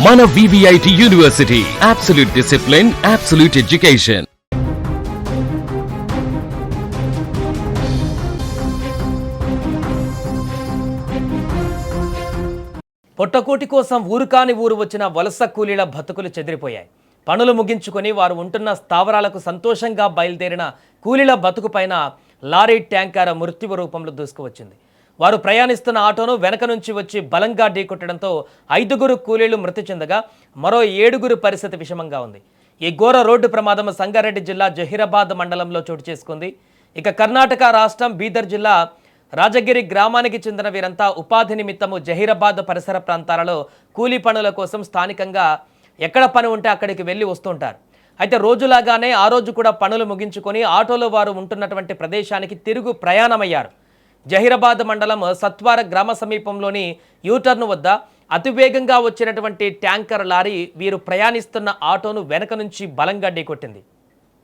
మన VVIT university, absolute discipline, absolute education. పొట్టకోటి కోసం ఊరు కాని ఊరు వచ్చిన వలస కూలీల బతుకులు చెదిరిపోయాయి. పనులు ముగించుకొని వారు ఉంటున్న స్థావరాలకు సంతోషంగా బయలుదేరిన కూలీల బతుకు పైన లారీ ట్యాంకర్ మృత్యు రూపంలో దూసుకువచ్చింది. వారు ప్రయాణిస్తున్న ఆటోను వెనక నుంచి వచ్చి బలంగా ఢీకొట్టడంతో 5 కూలీలు మృతి చెందగా మరో 7 పరిస్థితి విషమంగా ఉంది. ఈ ఘోర రోడ్డు ప్రమాదం సంగారెడ్డి జిల్లా జహీరాబాద్ మండలంలో చోటు చేసుకుంది. ఇక కర్ణాటక రాష్ట్రం బీదర్ జిల్లా రాజగిరి గ్రామానికి చెందిన వీరంతా ఉపాధి నిమిత్తము జహీరాబాద్ పరిసర ప్రాంతాలలో కూలీ పనుల కోసం స్థానికంగా ఎక్కడ పని ఉంటే అక్కడికి వెళ్ళి వస్తుంటారు. అయితే రోజులాగానే ఆ రోజు కూడా పనులు ముగించుకొని ఆటోలో వారు ఉంటున్నటువంటి ప్రదేశానికి తిరుగు ప్రయాణమయ్యారు. జహీరాబాద్ మండలం సత్వార గ్రామ సమీపంలోని యూటర్న్ వద్ద అతివేగంగా వచ్చినటువంటి ట్యాంకర్ లారీ వీరు ప్రయాణిస్తున్న ఆటోను వెనక నుంచి బలంగా ఢీకొట్టింది.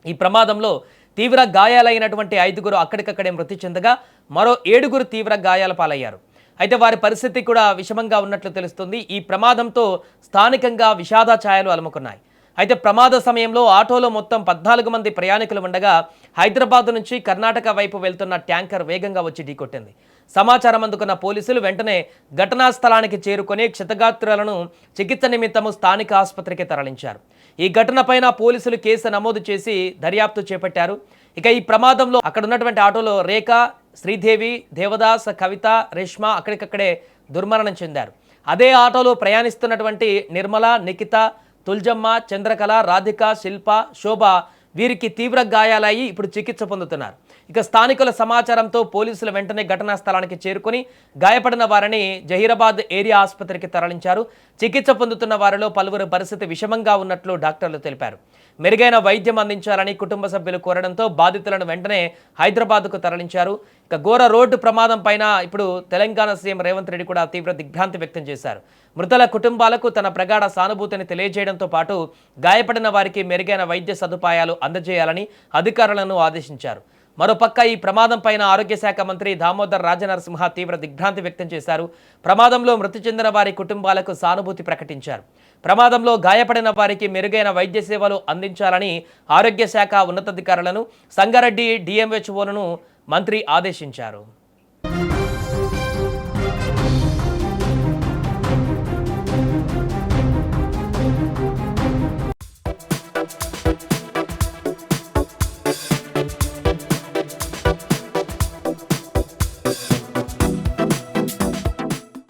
ఈ ప్రమాదంలో తీవ్ర గాయాలైనటువంటి 5 అక్కడికక్కడే మృతి చెందగా మరో 7 తీవ్ర గాయాల పాలయ్యారు. అయితే వారి పరిస్థితి కూడా విషమంగా ఉన్నట్లు తెలుస్తుంది. ఈ ప్రమాదంతో స్థానికంగా విషాద ఛాయలు అలుముకున్నాయి. అయితే ప్రమాద సమయంలో ఆటోలో మొత్తం 14 మంది ప్రయాణికులు ఉండగా హైదరాబాద్ నుంచి కర్ణాటక వైపు వెళ్తున్న ట్యాంకర్ వేగంగా వచ్చి ఢీకొట్టింది. సమాచారం అందుకున్న పోలీసులు వెంటనే ఘటనా స్థలానికి చేరుకొని క్షతగాత్రులను చికిత్స నిమిత్తము స్థానిక ఆసుపత్రికి తరలించారు. ఈ ఘటనపైన పోలీసులు కేసు నమోదు చేసి దర్యాప్తు చేపట్టారు. ఇక ఈ ప్రమాదంలో అక్కడ ఉన్నటువంటి ఆటోలో రేఖ, శ్రీదేవి, దేవదాస్, కవిత, రేష్మ అక్కడికక్కడే దుర్మరణం చెందారు. అదే ఆటోలో ప్రయాణిస్తున్నటువంటి నిర్మల, నిఖిత, తుల్జమ్మ, చంద్రకళ, రాధిక, శిల్ప, శోభ వీరికి తీవ్ర గాయాలయ్యి ఇప్పుడు చికిత్స పొందుతున్నారు. ఇక స్థానికుల సమాచారంతో పోలీసులు వెంటనే ఘటనా స్థలానికి చేరుకొని గాయపడిన వారిని జహీరాబాద్ ఏరియా ఆసుపత్రికి తరలించారు. చికిత్స పొందుతున్న వారిలో పలువురు పరిస్థితి విషమంగా ఉన్నట్లు డాక్టర్లు తెలిపారు. మెరుగైన వైద్యం అందించాలని కుటుంబ సభ్యులు కోరడంతో బాధితులను వెంటనే హైదరాబాద్కు తరలించారు. ఇక ఘోర రోడ్డు ప్రమాదం పైన ఇప్పుడు తెలంగాణ సీఎం రేవంత్ రెడ్డి కూడా తీవ్ర దిగ్భ్రాంతి వ్యక్తం చేశారు. మృతుల కుటుంబాలకు తన ప్రగాఢ సానుభూతిని తెలియజేయడంతో పాటు గాయపడిన వారికి మెరుగైన వైద్య సదుపాయాలు అందజేయాలని అధికారులను ఆదేశించారు. మరోపక్క ఈ ప్రమాదం పైన ఆరోగ్య శాఖ మంత్రి దామోదర్ రాజనరసింహ తీవ్ర దిగ్భ్రాంతి వ్యక్తం చేశారు. ప్రమాదంలో మృతి చెందిన వారి కుటుంబాలకు సానుభూతి ప్రకటించారు. ప్రమాదంలో గాయపడిన వారికి మెరుగైన వైద్య సేవలు అందించాలని ఆరోగ్య శాఖ ఉన్నతాధికారులను, సంగారెడ్డి DMHOలను మంత్రి ఆదేశించారు.